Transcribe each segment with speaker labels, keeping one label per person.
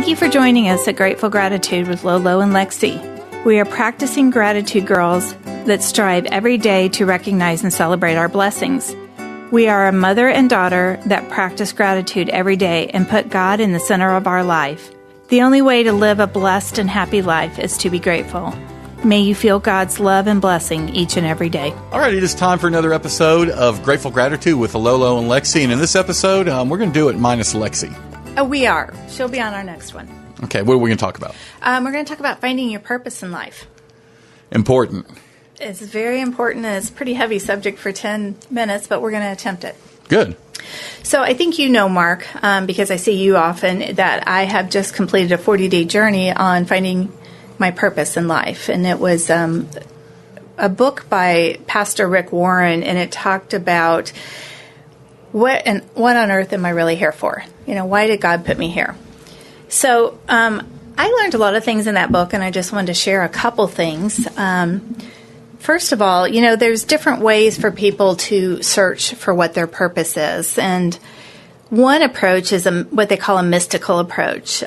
Speaker 1: Thank you for joining us at Grateful Gratitude with Lolo and Lexi. We are practicing gratitude girls that strive every day to recognize and celebrate our blessings. We are a mother and daughter that practice gratitude every day and put God in the center of our life. The only way to live a blessed and happy life is to be grateful. May you feel God's love and blessing each and every day.
Speaker 2: All right, it is time for another episode of Grateful Gratitude with Lolo and Lexi. And in this episode, we're going to do it minus Lexi.
Speaker 1: Oh, we are. She'll be on our next one.
Speaker 2: Okay, what are we going to talk about?
Speaker 1: We're going to talk about finding your purpose in life.
Speaker 2: Important.
Speaker 1: It's very important, and it's a pretty heavy subject for 10 minutes, but we're going to attempt it.
Speaker 2: Good.
Speaker 1: So I think you know, Mark, because I see you often, that I have just completed a 40-day journey on finding my purpose in life. And it was a book by Pastor Rick Warren, and it talked about what on earth am I really here for? You know, why did God put me here? So I learned a lot of things in that book, and I just wanted to share a couple things. First of all, you know, there's different ways for people to search for what their purpose is. And one approach is what they call a mystical approach.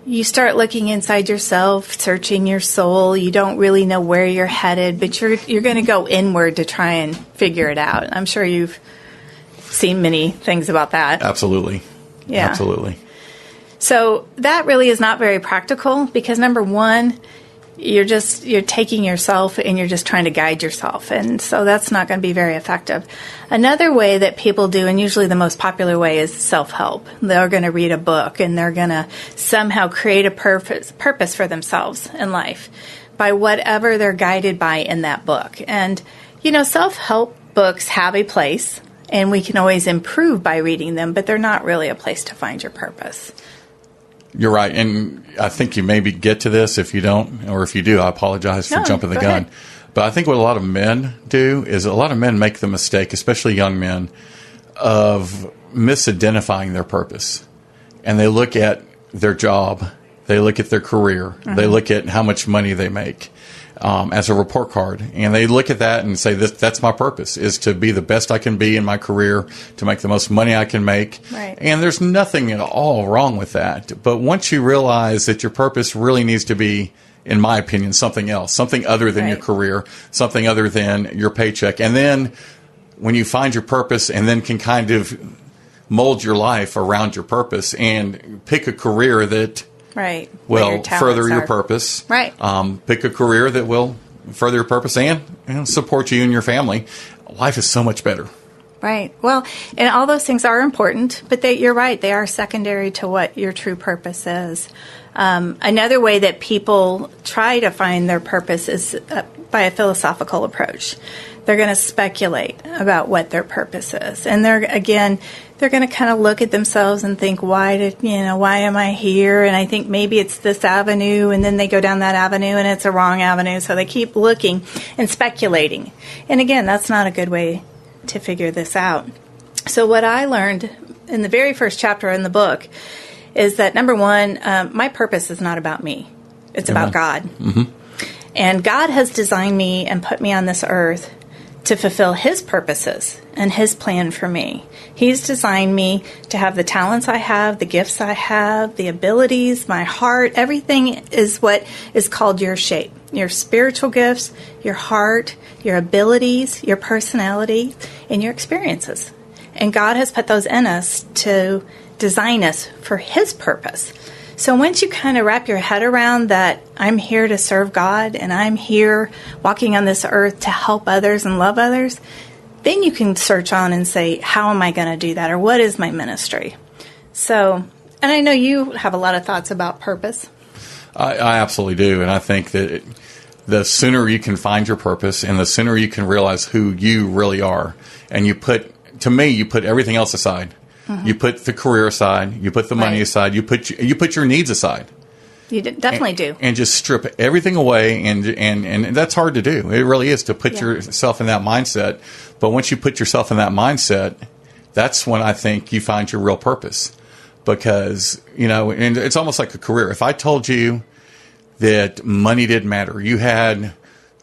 Speaker 1: You start looking inside yourself, searching your soul. You don't really know where you're headed, but you're going to go inward to try and figure it out. I'm sure you've seen many things about that.
Speaker 2: Absolutely.
Speaker 1: Yeah.
Speaker 2: Absolutely.
Speaker 1: So that really is not very practical because, number one, you're taking yourself and you're just trying to guide yourself. And so that's not going to be very effective. Another way that people do, and usually the most popular way, is self-help. They're going to read a book and they're going to somehow create a purpose for themselves in life by whatever they're guided by in that book. And, you know, self-help books have a place and we can always improve by reading them, but they're not really a place to find your purpose.
Speaker 2: You're right. And I think you maybe get to this. If you don't, or if you do, I apologize for jumping the gun.
Speaker 1: Ahead.
Speaker 2: But I think what a lot of men do is a lot of men make the mistake, especially young men, of misidentifying their purpose. And they look at their job. They look at their career. Mm-hmm. They look at how much money they make as a report card. And they look at that and say, that's my purpose, is to be the best I can be in my career, to make the most money I can make.
Speaker 1: Right.
Speaker 2: And there's nothing at all wrong with that. But once you realize that your purpose really needs to be, in my opinion, something else, something other than your career, something other than your paycheck. And then when you find your purpose and then can kind of mold your life around your purpose and pick a career that will further your purpose.
Speaker 1: Right.
Speaker 2: Pick a career that will further your purpose and support you and your family. Life is so much better.
Speaker 1: Right. Well, and all those things are important, but you're right. They are secondary to what your true purpose is. Another way that people try to find their purpose is by a philosophical approach. They're going to speculate about what their purpose is. And they're going to kind of look at themselves and think, why am I here? And I think maybe it's this avenue, and then they go down that avenue and it's a wrong avenue. So they keep looking and speculating. And again, that's not a good way to figure this out. So what I learned in the very first chapter in the book is that, number one, my purpose is not about me. It's about God.
Speaker 2: Mm-hmm.
Speaker 1: And God has designed me and put me on this earth to fulfill His purposes and His plan for me. He's designed me to have the talents I have, the gifts I have, the abilities, my heart. Everything is what is called your shape. Your spiritual gifts, your heart, your abilities, your personality, and your experiences. And God has put those in us to design us for His purpose. So once you kind of wrap your head around that I'm here to serve God and I'm here walking on this earth to help others and love others, then you can search on and say, how am I going to do that? Or what is my ministry? So, and I know you have a lot of thoughts about purpose.
Speaker 2: I absolutely do. And I think that the sooner you can find your purpose and the sooner you can realize who you really are, and you put everything else aside. Mm-hmm. You put the career aside, you put the money aside, you put your needs aside.
Speaker 1: You definitely do.
Speaker 2: And just strip everything away, and that's hard to do. It really is, to put yourself in that mindset. But once you put yourself in that mindset, that's when I think you find your real purpose. Because, you know, and it's almost like a career. If I told you that money didn't matter, you had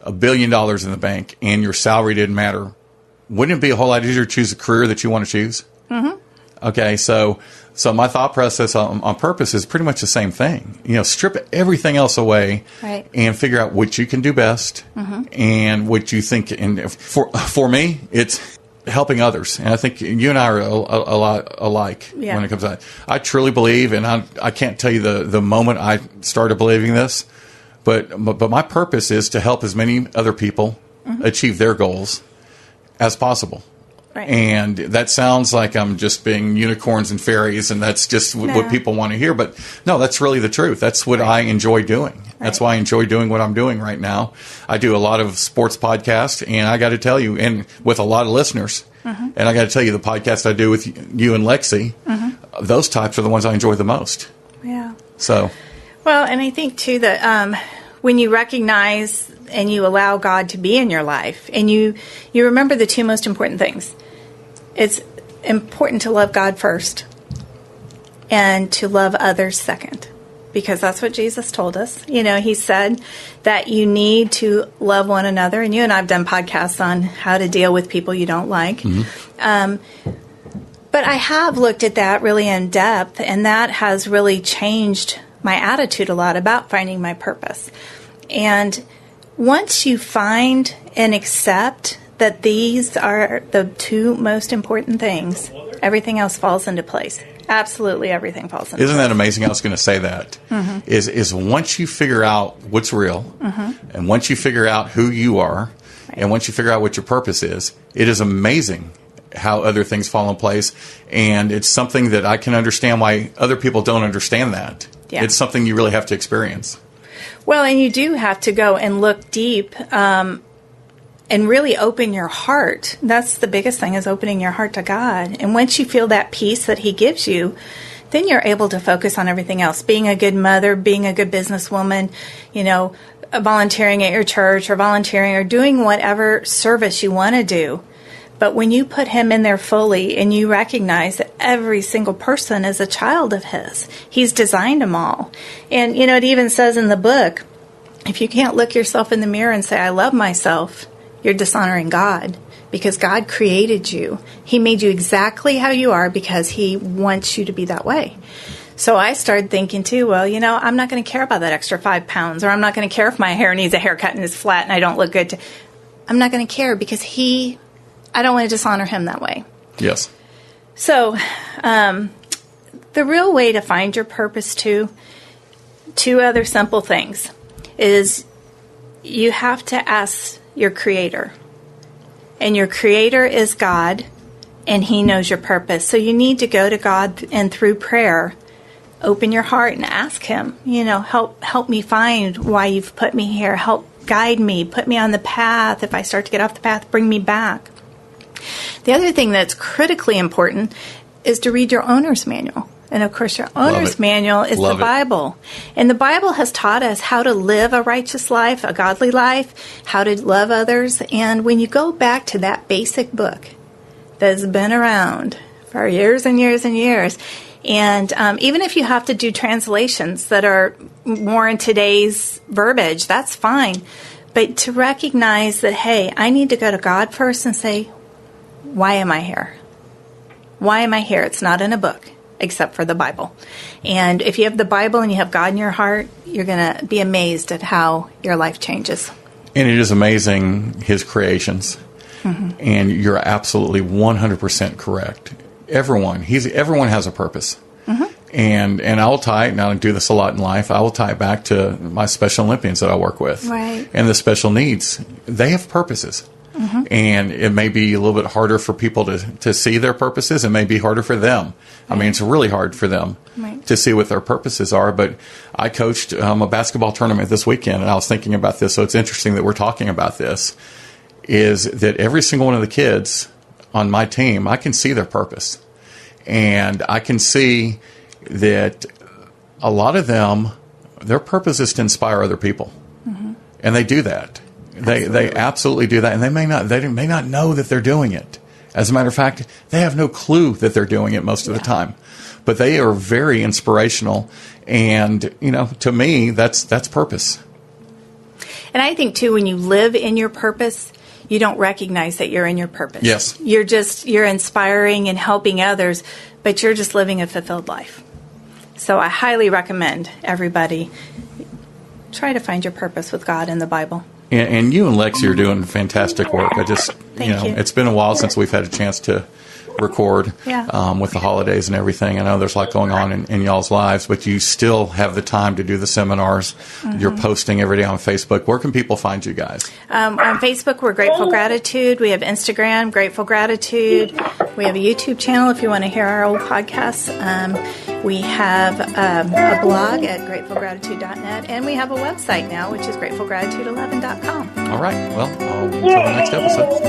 Speaker 2: $1 billion in the bank and your salary didn't matter, wouldn't it be a whole lot easier to choose a career that you want to choose?
Speaker 1: Mm-hmm.
Speaker 2: Okay, so my thought process on purpose is pretty much the same thing. Strip everything else away,
Speaker 1: right,
Speaker 2: and figure out what you can do best, and what you think. And for me, it's helping others, and I think you and I are a lot alike when it comes to that. I truly believe, and I can't tell you the moment I started believing this, but my purpose is to help as many other people achieve their goals as possible.
Speaker 1: Right.
Speaker 2: And that sounds like I'm just being unicorns and fairies, and that's just what people want to hear. But no, that's really the truth. That's what I enjoy doing. That's why I enjoy doing what I'm doing right now. I do a lot of sports podcasts, and I got to tell you, and with a lot of listeners, and I got to tell you, the podcast I do with you and Lexi, those types are the ones I enjoy the most.
Speaker 1: Yeah.
Speaker 2: So.
Speaker 1: Well, and I think, too, that when you recognize and you allow God to be in your life, and you remember the two most important things. It's important to love God first and to love others second, because that's what Jesus told us. He said that you need to love one another, and you and I have done podcasts on how to deal with people you don't like. But I have looked at that really in depth, and that has really changed my attitude a lot about finding my purpose. And once you find and accept that these are the two most important things, everything else falls into place. Absolutely everything falls into place.
Speaker 2: Isn't that amazing? I was going to say that. Is once you figure out what's real, and once you figure out who you are, and once you figure out what your purpose is, it is amazing how other things fall in place. And it's something that I can understand why other people don't understand that.
Speaker 1: Yeah.
Speaker 2: It's something you really have to experience.
Speaker 1: Well, and you do have to go and look deep and really open your heart. That's the biggest thing, is opening your heart to God. And once you feel that peace that He gives you, then you're able to focus on everything else. Being a good mother, being a good businesswoman, volunteering at your church, or volunteering, or doing whatever service you want to do. But when you put Him in there fully, and you recognize that every single person is a child of His, He's designed them all. And, it even says in the book, if you can't look yourself in the mirror and say, I love myself, you're dishonoring God, because God created you. He made you exactly how you are because He wants you to be that way. So I started thinking too, well, I'm not going to care about that extra 5 pounds, or I'm not going to care if my hair needs a haircut and is flat and I don't look good. I'm not going to care, because I don't want to dishonor Him that way.
Speaker 2: Yes.
Speaker 1: So the real way to find your purpose too, two other simple things, is you have to ask your Creator. And your Creator is God, and He knows your purpose. So you need to go to God, and through prayer, open your heart and ask Him, help me find why You've put me here. Help guide me. Put me on the path. If I start to get off the path, bring me back. The other thing that's critically important is to read your owner's manual. And of course, your owner's manual is the Bible. And the Bible has taught us how to live a righteous life, a godly life, how to love others. And when you go back to that basic book that's been around for years and years and years, and even if you have to do translations that are more in today's verbiage, that's fine. But to recognize that, hey, I need to go to God first and say, why am I here? Why am I here? It's not in a book, except for the Bible. And if you have the Bible and you have God in your heart, you're going to be amazed at how your life changes. And
Speaker 2: it is amazing, His creations. And you're absolutely 100% correct. Everyone has a purpose. And I'll tie it, and I do this a lot in life, I will tie it back to my Special Olympians that I work with.
Speaker 1: Right.
Speaker 2: And the special needs, they have purposes. And it may be a little bit harder for people to see their purposes. It may be harder for them. I mean, it's really hard for them to see what their purposes are. But I coached a basketball tournament this weekend, and I was thinking about this, so it's interesting that we're talking about this, is that every single one of the kids on my team, I can see their purpose. And I can see that a lot of them, their purpose is to inspire other people. And they do that. They absolutely do that, and they may not know that they're doing it. As a matter of fact, they have no clue that they're doing it most of the time. But they are very inspirational, and to me, that's purpose.
Speaker 1: And I think too, when you live in your purpose, you don't recognize that you're in your purpose.
Speaker 2: Yes.
Speaker 1: You're inspiring and helping others, but you're just living a fulfilled life. So I highly recommend everybody try to find your purpose with God in the Bible.
Speaker 2: And you and Lexi are doing fantastic work.
Speaker 1: Thank you.
Speaker 2: It's been a while since we've had a chance to record with the holidays and everything. I know there's a lot going on in y'all's lives, but you still have the time to do the seminars. Mm-hmm. You're posting every day on Facebook. Where can people find you guys?
Speaker 1: On Facebook, we're Grateful Gratitude. We have Instagram, Grateful Gratitude. We have a YouTube channel if you want to hear our old podcasts. We have a blog at gratefulgratitude.net, and we have a website now, which is gratefulgratitude11.com.
Speaker 2: All right. Well, until the next episode.